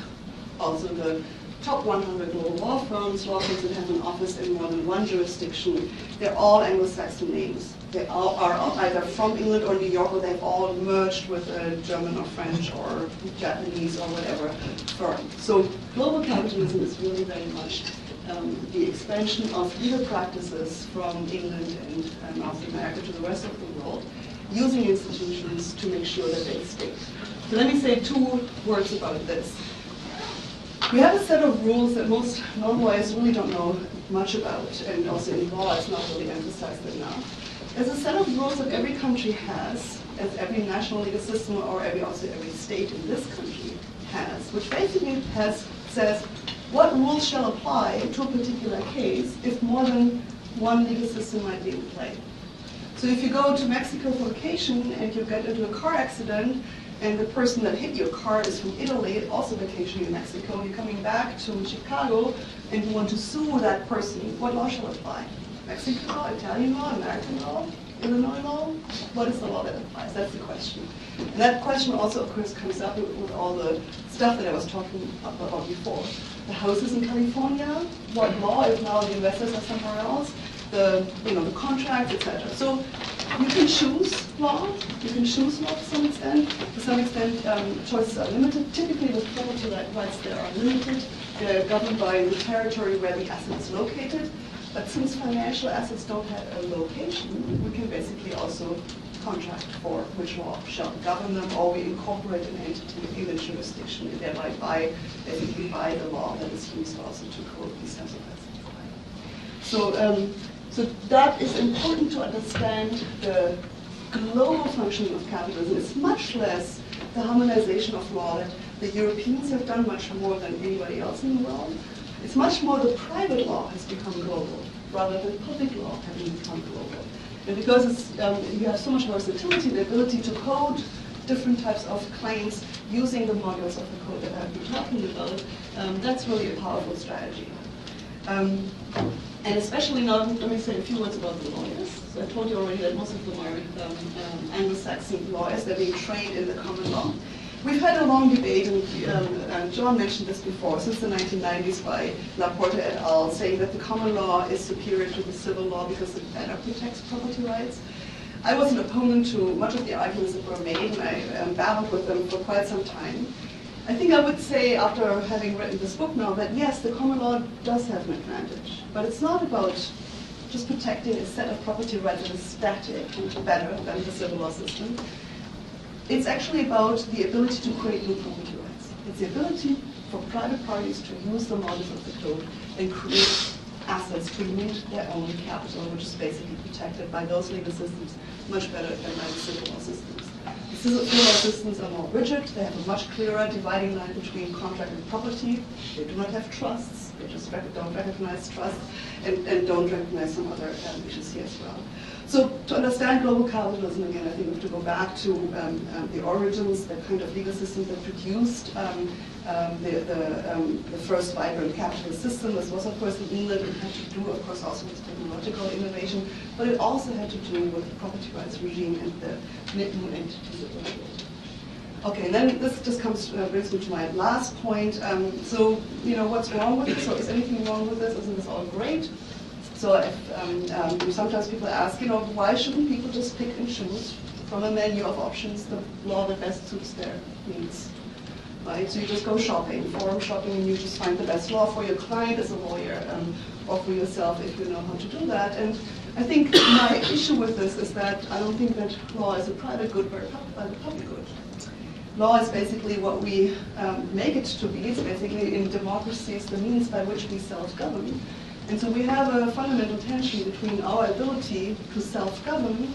also the top 100 global law firms that have an office in more than one jurisdiction. They're all Anglo-Saxon names. They all are either from England or New York, or they've all merged with a German or French or Japanese or whatever firm. So global capitalism is really very much the expansion of legal practices from England and North America to the rest of the world, using institutions to make sure that they stick. So let me say two words about this. We have a set of rules that most non-lawyers really don't know much about, and also in law it's not really emphasized enough. There's a set of rules that every country has, as every national legal system or also every state in this country has, which basically says what rules shall apply to a particular case if more than one legal system might be in play. So if you go to Mexico for vacation and you get into a car accident and the person that hit your car is from Italy, also vacationing in Mexico, and you're coming back to Chicago and you want to sue that person, what law shall apply? Mexican law, Italian law, American law, Illinois law? What is the law that applies? That's the question. And that question also, of course, comes up with all the stuff that I was talking about before. The houses in California, what law if now the investors are somewhere else? The contracts, etc. So you can choose law. You can choose law to some extent. To some extent, choices are limited. Typically, with property rights, they are limited. They're governed by the territory where the asset is located. But since financial assets don't have a location, we can basically also contract for which law shall govern them, or we incorporate an entity in the jurisdiction and thereby basically buy the law that is used also to code these types of assets. So that is important to understand the global functioning of capitalism. It's much less the harmonization of law that the Europeans have done much more than anybody else in the world. It's much more the private law has become global rather than public law having become global. And because you have so much versatility, the ability to code different types of claims using the modules of the code that I've been talking about, that's really a powerful strategy. And especially now, let me say a few words about the lawyers. So I told you already that most of them are Anglo-Saxon lawyers. They're being trained in the common law. We've had a long debate, and John mentioned this before, since the 1990s by Laporte et al., saying that the common law is superior to the civil law because it better protects property rights. I was an opponent to much of the arguments that were made, and I battled with them for quite some time. I think I would say, after having written this book now, that yes, the common law does have an advantage, but it's not about just protecting a set of property rights that is static and better than the civil law system. It's actually about the ability to create new property rights. It's the ability for private parties to use the modules of the code and create assets to mint their own capital, which is basically protected by those legal systems much better than by the civil law systems. The civil law systems are more rigid. They have a much clearer dividing line between contract and property. They do not have trusts. They just don't recognize trusts and don't recognize some other issues here as well. So to understand global capitalism, again, I think we have to go back to the origins, the kind of legal system that produced the first vibrant capitalist system. This was, of course, in England. It had to do, of course, also with technological innovation, but it also had to do with the property rights regime and the new entities that were built. Okay, and then this just brings me to my last point. So, what's wrong with this? So is anything wrong with this? Isn't this all great? So sometimes people ask, why shouldn't people just pick and choose from a menu of options the law that best suits their needs? Right? So you just go shopping, forum shopping, and you just find the best law for your client as a lawyer, or for yourself if you know how to do that. And I think my issue with this is that I don't think that law is a private good but a public good. Law is basically what we make it to be. It's basically, in democracies, the means by which we self-govern. And so we have a fundamental tension between our ability to self-govern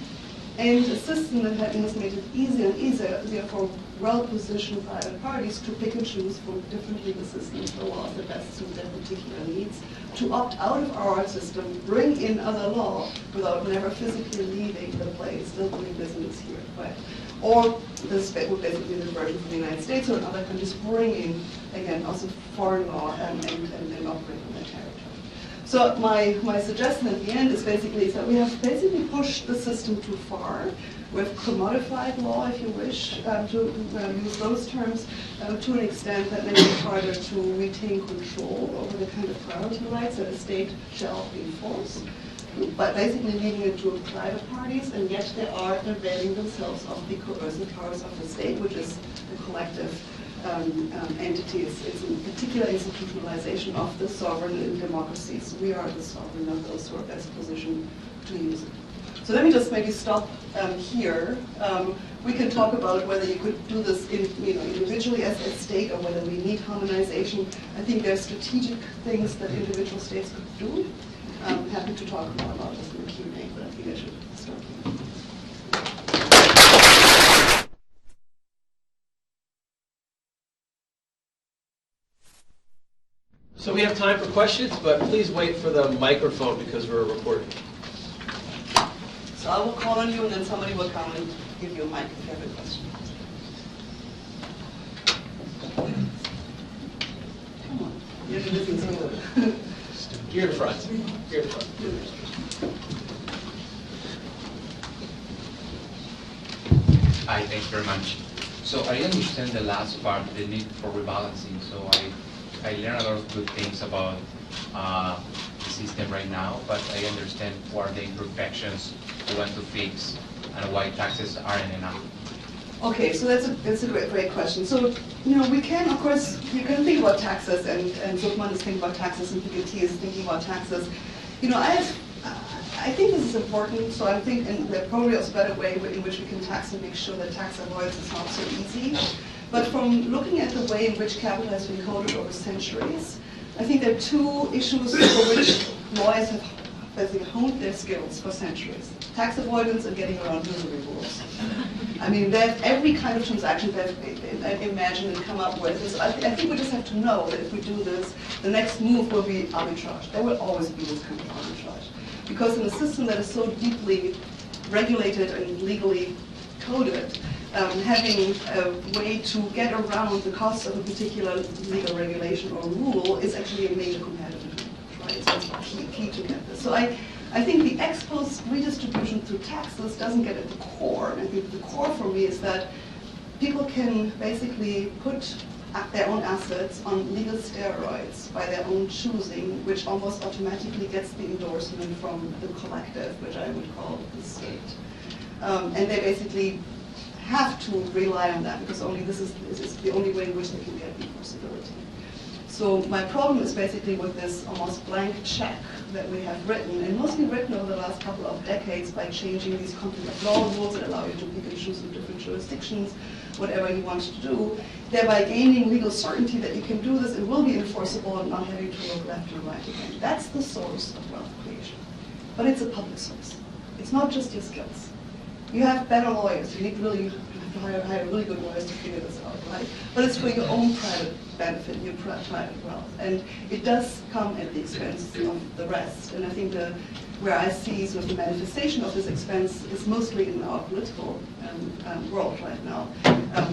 and a system that has made it easier and easier for well-positioned private parties to pick and choose from different legal systems the laws that best suit their particular needs, to opt out of our system, bring in other law without never physically leaving the place, still doing business here, right? Or this would basically be the version from the United States or in other countries, bring in, again, also foreign law and operate on their territory. So my suggestion at the end is that we have basically pushed the system too far. We've commodified law, if you wish, to use those terms, to an extent that makes it harder to retain control over the kind of priority rights that a state shall enforce, but basically leaving it to private parties, and yet they are availing themselves of the coercive powers of the state, which is the collective entity. It's in particular institutionalization of the sovereign in democracies. We are the sovereign, not those who are best positioned to use it. So let me just maybe stop here. We can talk about whether you could do this individually as a state or whether we need harmonization. I think there are strategic things that individual states could do. I'm happy to talk more about this in the Q&A, but I think I should start here. So we have time for questions, but please wait for the microphone because we're recording. So I will call on you, and then somebody will come and give you a mic if you have a question. Come on. You're listening so good. Here in front. Here in front. Hi, thanks very much. So I understand the last part, the need for rebalancing. So I learned a lot of good things about the system right now, but I understand what are the imperfections we want to fix and why taxes aren't enough. Okay, so that's a great question. So, we can, of course, you can think about taxes, and Zuckman is thinking about taxes, and Piketty is thinking about taxes. I think this is important, so I think there's probably also a better way in which we can tax and make sure that tax avoidance is not so easy. But from looking at the way in which capital has been coded over centuries, I think there are two issues for which lawyers have basically honed their skills for centuries. Tax avoidance and getting around usury rules. I mean, every kind of transaction they've imagined and come up with. I think we just have to know that if we do this, the next move will be arbitrage. There will always be this kind of arbitrage. Because in a system that is so deeply regulated and legally coded, having a way to get around the cost of a particular legal regulation or rule is actually a major competitive advantage, right? So it's actually key to get this. So I think the ex post redistribution through taxes doesn't get at the core. And I think the core for me is that people can basically put their own assets on legal steroids by their own choosing, which almost automatically gets the endorsement from the collective, which I would call the state. And they basically have to rely on that because only this is the only way in which they can get enforceability. So my problem is basically with this almost blank check that we have written, and mostly written over the last couple of decades by changing these comparative law rules that allow you to pick and choose in different jurisdictions, whatever you want to do, thereby gaining legal certainty that you can do this and will be enforceable and not having to look left and right again. That's the source of wealth creation. But it's a public source. It's not just your skills. You have better lawyers. You have to hire really good lawyers to figure this out, right? But it's for your own private benefit, your private wealth. And it does come at the expense of the rest. And I think where I see sort of the manifestation of this expense is mostly in our political world right now.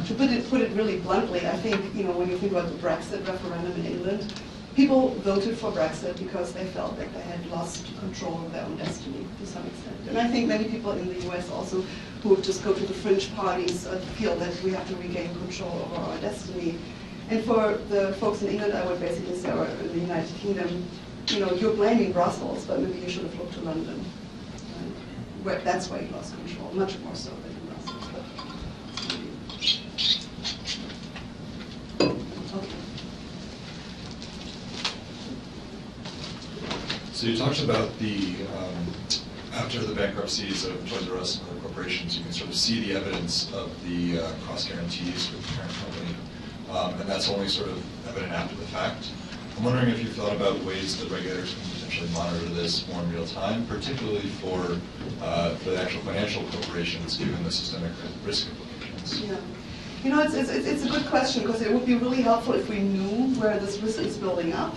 To put it really bluntly, I think, when you think about the Brexit referendum in England, people voted for Brexit because they felt that they had lost control of their own destiny to some extent. And I think many people in the US also who just go to the fringe parties feel that we have to regain control over our destiny. And for the folks in England, I would basically say, or in the United Kingdom, you're blaming Brussels, but maybe you should have looked to London. That's where you lost control, much more so than in Brussels. But, okay. So you talked about after the bankruptcies of Toys R Us and other corporations, you can sort of see the evidence of the cost guarantees with the parent company, and that's only sort of evident after the fact. I'm wondering if you've thought about ways that regulators can potentially monitor this more in real time, particularly for the actual financial corporations, given the systemic risk implications. Yeah. It's a good question because it would be really helpful if we knew where this risk is building up,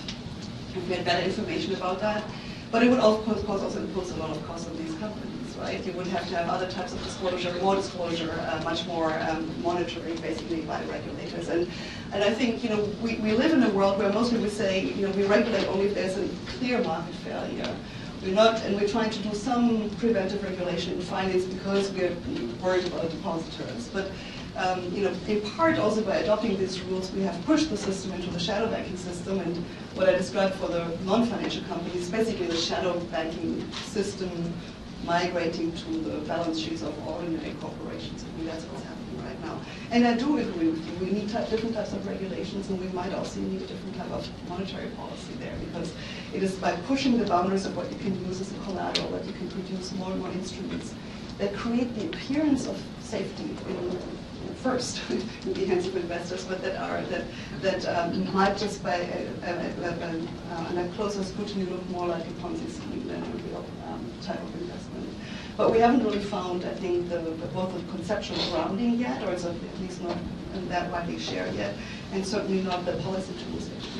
if we had better information about that. But it would of course also impose a lot of costs on these companies, right? You would have to have other types of disclosure, more disclosure, much more monitoring, basically, by regulators. And I think, we live in a world where most people say, we regulate only if there's a clear market failure. We're trying to do some preventive regulation in finance because we're worried about depositors. But in part also by adopting these rules, we have pushed the system into the shadow banking system, and what I described for the non-financial companies, basically the shadow banking system migrating to the balance sheets of ordinary corporations. I think that's what's happening right now. And I do agree with you. We need different types of regulations, and we might also need a different type of monetary policy there, because it is by pushing the boundaries of what you can use as a collateral that you can produce more and more instruments that create the appearance of safety first in the hands of investors, but that might just by a closer scrutiny look more like a Ponzi scheme than a real type of investment. But we haven't really found, I think, both the conceptual grounding yet, or it's at least not that widely shared yet, and certainly not the policy tools that you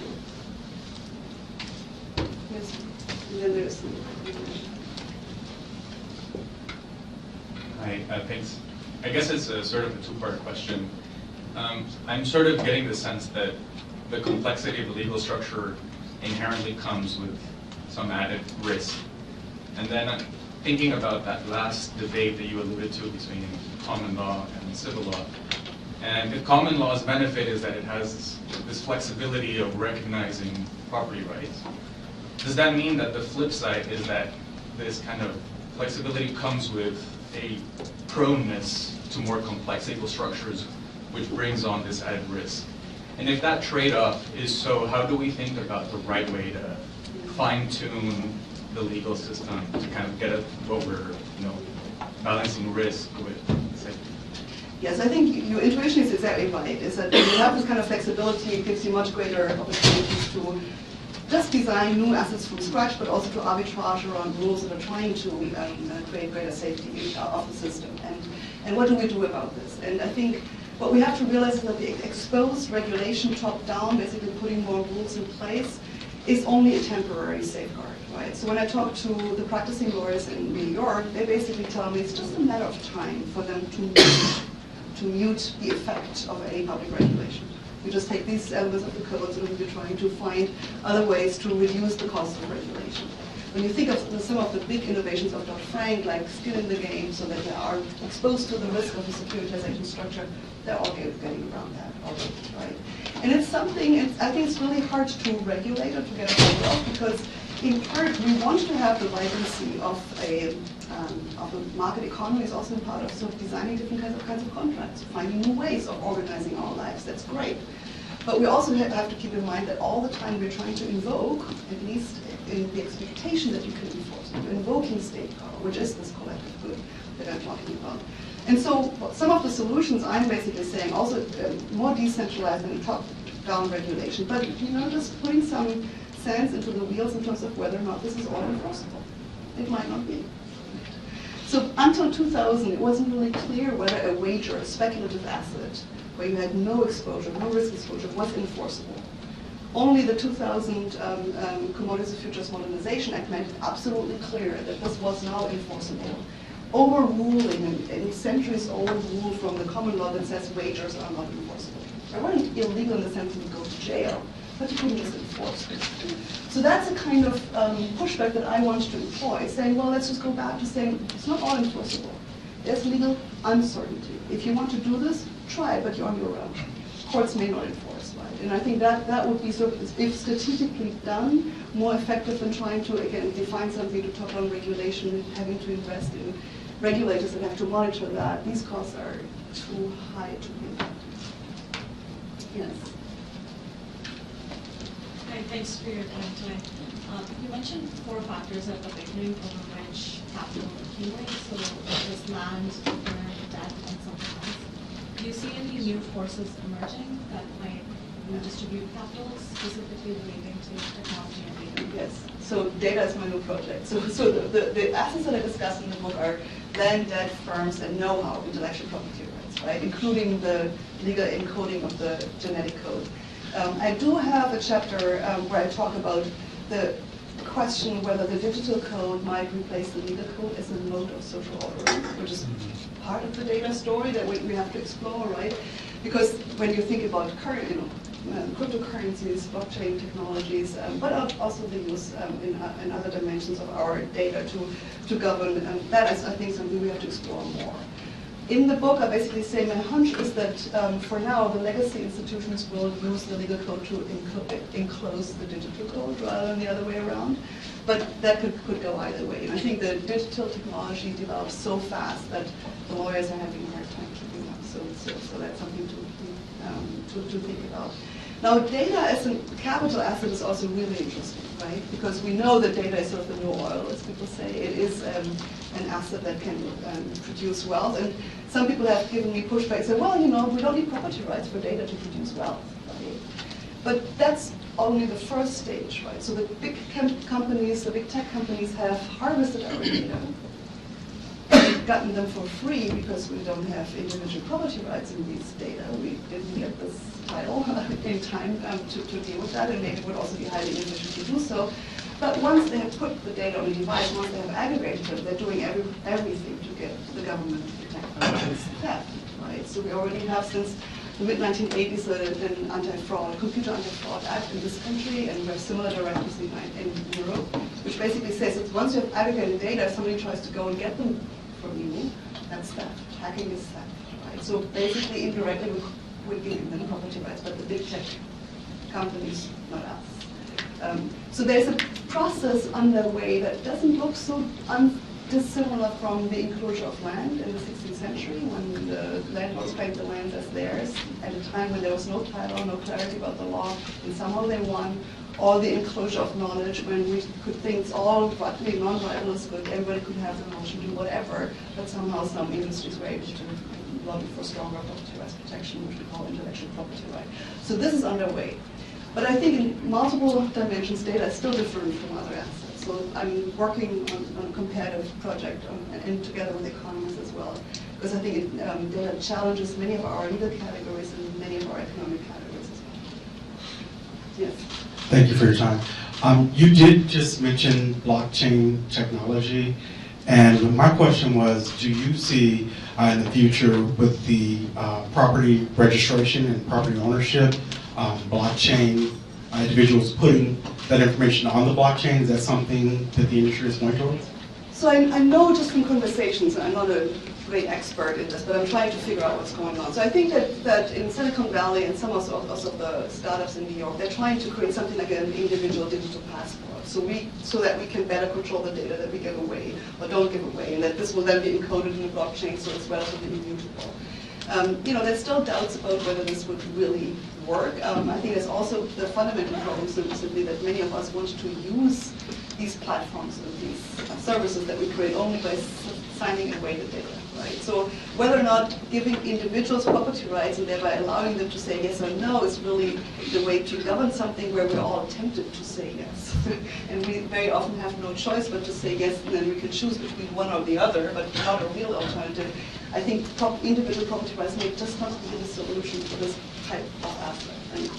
do. Yes, and then there's Hi, thanks. I guess it's a sort of a two-part question. I'm sort of getting the sense that the complexity of the legal structure inherently comes with some added risk. And then I'm thinking about that last debate that you alluded to between common law and civil law. And the common law's benefit is that it has this flexibility of recognizing property rights. Does that mean that the flip side is that this kind of flexibility comes with a proneness to more complex legal structures, which brings on this added risk? And if that trade-off is so, how do we think about the right way to fine-tune the legal system to kind of get at what we're, balancing risk with safety? Yes, I think your intuition is exactly right. Is that when you have this kind of flexibility, it gives you much greater opportunities to just design new assets from scratch, but also to arbitrage around rules that are trying to create greater safety of the system. And what do we do about this? And I think what we have to realize is that the exposed regulation top-down, basically putting more rules in place, is only a temporary safeguard, right? So when I talk to the practicing lawyers in New York, they basically tell me it's just a matter of time for them to move to mute the effect of any public regulation. You just take these elements of the codes and you're trying to find other ways to reduce the cost of regulation. When you think of some of the big innovations of Dodd-Frank, like skin in the game, so that they are exposed to the risk of a securitization structure, they're all getting around that already, right? And it's something, I think it's really hard to regulate or to get a hold of, because in part we want to have the vibrancy of a market economy is also part of sort of designing different kinds of contracts, finding new ways of organizing our lives. That's great. But we also have to keep in mind that all the time we're trying to invoke, at least in the expectation that you can enforce it, invoking state power, which is this collective good that I'm talking about. And so some of the solutions I'm basically saying also more decentralized than top-down regulation, but just putting some sense into the wheels in terms of whether or not this is all enforceable. It might not be. So until 2000, it wasn't really clear whether a wager, a speculative asset, where you had no exposure, no risk exposure, was enforceable. Only the 2000 Commodities and Futures Modernization Act made it absolutely clear that this was now enforceable, overruling a centuries-old rule from the common law that says wagers are not enforceable. They weren't illegal in the sense that you go to jail, but you couldn't just enforce it. So that's a kind of pushback that I want to employ, saying, well, let's just go back to saying it's not all enforceable. There's legal uncertainty. If you want to do this, try it, but you're on your own. Courts may not enforce, right? And I think that would be sort of, if strategically done, more effective than trying to, again, define something to top-down regulation, having to invest in regulators that have to monitor that. These costs are too high to be impacted. Yes. Hi, thanks for your time today. You mentioned 4 factors at the beginning over which capital accumulates, so there's land, debt, and something else. Do you see any new forces emerging that might redistribute capital, specifically relating to technology and data? Yes. So data is my new project. So the assets that I discussed in the book are land, debt, firms, and know-how, intellectual property rights, right, including the legal encoding of the genetic code. I do have a chapter where I talk about the question whether the digital code might replace the legal code as a mode of social ordering, which is part of the data story that we have to explore, right? Because when you think about cryptocurrencies, blockchain technologies, but also the use in other dimensions of our data to govern, that is, I think, something we have to explore more. In the book, I basically say my hunch is that for now, the legacy institutions will use the legal code to enclose the digital code rather than the other way around. But that could go either way. And I think the digital technology develops so fast that the lawyers are having a hard time keeping up. So that's something to think about. Now, data as a capital asset is also really interesting, right? Because we know that data is sort of the new oil, as people say. It is an asset that can produce wealth. And some people have given me pushback and said, well, we don't need property rights for data to produce wealth, right? But that's only the first stage, right? So the big companies, the big tech companies have harvested our data. We've gotten them for free because we don't have individual property rights in these data. We didn't get this title in time to deal with that, and maybe it would also be highly inefficient to do so. But once they have put the data on a device, once they have aggregated it, they're doing everything to get the government to protect against theft, right? So we already have, since the mid-1980s, an anti-fraud, computer anti-fraud act in this country, and we have similar directives in Europe, which basically says that once you have aggregated data, if somebody tries to go and get them from you, that's theft. Hacking is theft, right? So basically, indirectly, we're giving them property rights, but the big tech companies, not us. So there's a process underway that doesn't look so dissimilar from the enclosure of land in the 16th century, when the landlords claimed the land as theirs at a time when there was no title, no clarity about the law, and somehow they won. Or the enclosure of knowledge, when we could think it's all non-rival is good, everybody could have the knowledge to do whatever, but somehow some industries were able to lobby for stronger property rights protection, which we call intellectual property right. So this is underway. But I think in multiple dimensions, data is still different from other assets. So I'm working on a comparative project and together with economies as well, because I think data challenges many of our legal categories and many of our economic categories as well. Yes. Thank you for your time. You did just mention blockchain technology, And my question was, do you see in the future with the property registration and property ownership, blockchain, individuals putting that information on the blockchain, is that something that the industry is going towards? So I know just from conversations, and I'm not a great expert in this, but I'm trying to figure out what's going on. So I think that in Silicon Valley and some also of the startups in New York, they're trying to create something like an individual digital passport. So that we can better control the data that we give away or don't give away, and that this will then be encoded in the blockchain, so it's relatively immutable. There's still doubts about whether this would really work. I think there's also the fundamental problem simply that many of us want to use these platforms and these services that we create only by signing away the data, right? So whether or not giving individuals property rights and thereby allowing them to say yes or no is really the way to govern something where we're all tempted to say yes. And we very often have no choice but to say yes, and then we can choose between one or the other, but not a real alternative. I think individual property rights may just not be the solution for this type of aspect. And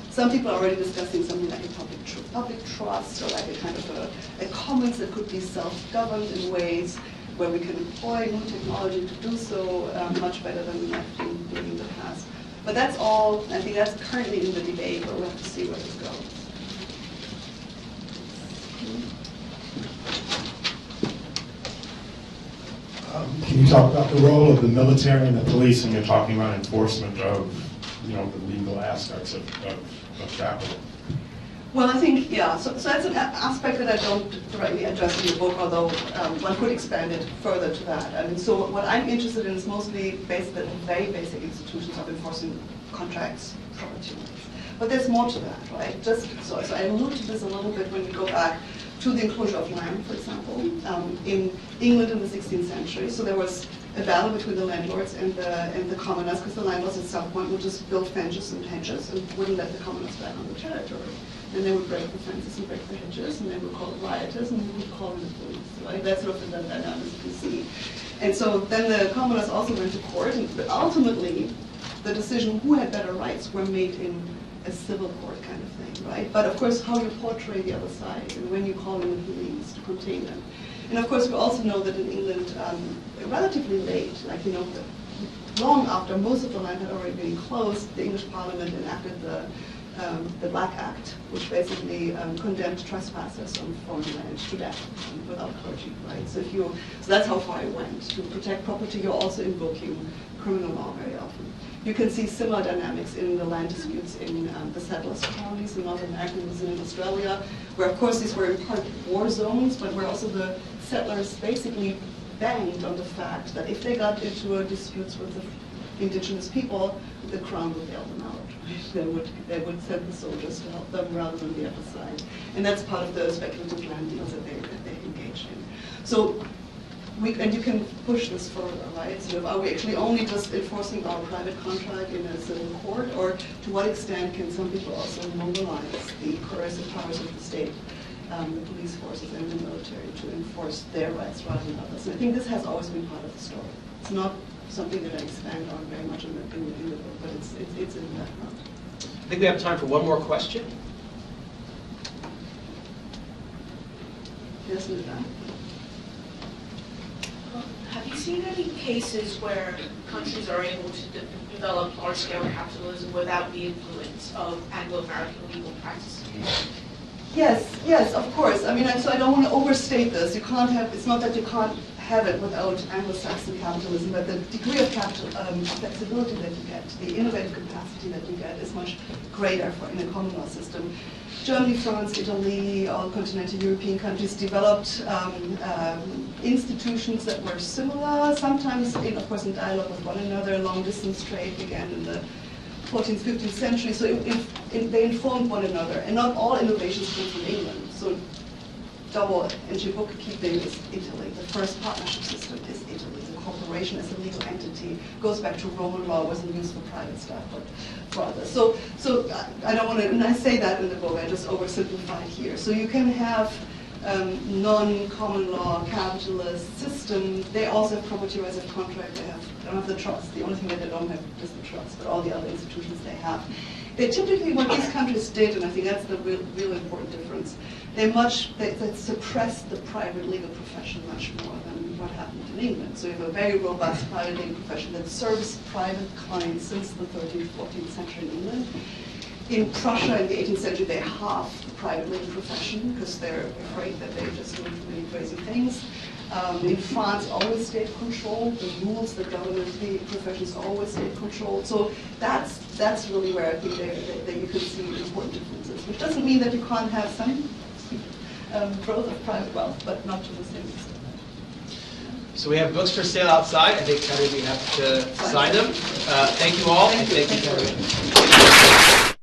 some people are already discussing something like a public trust, or like a kind of a commons that could be self-governed in ways where we can employ new technology to do so much better than we have been doing in the past. But that's all, I think that's currently in the debate, but we'll have to see where this goes. Can you talk about the role of the military and the police when you're talking about enforcement of, the legal aspects of capital? Well, I think, yeah, so that's an aspect that I don't directly address in the book, although one could expand it further to that. I mean, so what I'm interested in is mostly the very basic institutions of enforcing contracts, property rights. But there's more to that, right? So I alluded to this a little bit when we go back to the enclosure of land, for example, in England in the 16th century. So there was a battle between the landlords and the commoners, because the landlords at some point would just build fences and hedges and wouldn't let the commoners back on the territory. And they would break the fences and break the hedges, and they would call it rioters, and they would call in the police. Right? That's sort of the dynamics you can see. And so then the commoners also went to court, but ultimately the decision who had better rights were made in a civil court kind of thing, right? But of course, how you portray the other side and when you call in the police to contain them. And of course, we also know that in England, relatively late, long after most of the land had already been enclosed, the English Parliament enacted the Black Act, which basically condemned trespassers on foreign land to death without clergy, right? So that's how far it went. To protect property, you're also invoking criminal law very often. You can see similar dynamics in the land disputes in the settlers' colonies in North America, New Zealand, Australia, where of course these were in part war zones, but where also the settlers basically banged on the fact that if they got into disputes with the indigenous people, the crown would bail them out. They would send the soldiers to help them rather than the other side. And that's part of the speculative land deals that they engaged in. So and you can push this further, right? Sort of, are we actually only just enforcing our private contract in a civil court, or to what extent can some people also mobilize the coercive powers of the state, the police forces and the military, to enforce their rights rather than others? And I think this has always been part of the story. It's not something that I expand on very much in the book, but it's in the background. I think we have time for one more question. Yes, in the back. Have you seen any cases where countries are able to develop large-scale capitalism without the influence of Anglo-American legal practices? Yes, of course. I mean, so I don't want to overstate this. It's not that you can't have it without Anglo-Saxon capitalism, but the degree of flexibility that you get, the innovative capacity that you get is much greater in a common law system. Germany, France, Italy, all continental European countries developed institutions that were similar, sometimes, of course, in dialogue with one another. Long-distance trade began in the 14th, 15th century, so they informed one another. And not all innovations came from England. So double entry bookkeeping is Italy. The first partnership system is Italy. The corporation as a legal entity goes back to Roman law, wasn't used for private stuff, but for others. So I don't want to, and I say that in the book, I just oversimplify it here. So you can have non-common law capitalist system. They also have property rights of contract. They don't have the trust. The only thing that they don't have is the trust, but all the other institutions they have. They typically, what these countries did, and I think that's the real important difference, they suppressed the private legal profession much more than what happened in England. So you have a very robust private legal profession that serves private clients since the 13th, 14th century in England. In Prussia in the 18th century, they halved the private legal profession because they're afraid that they just do really crazy things. In France, always state control. The rules that govern the professions always state control. So that's really where I think that you can see important differences. Which doesn't mean that you can't have some growth of private wealth, but not to the same extent. So we have books for sale outside. I think Katharina, we have to sign them. Thank you all, and thank you, Katharina.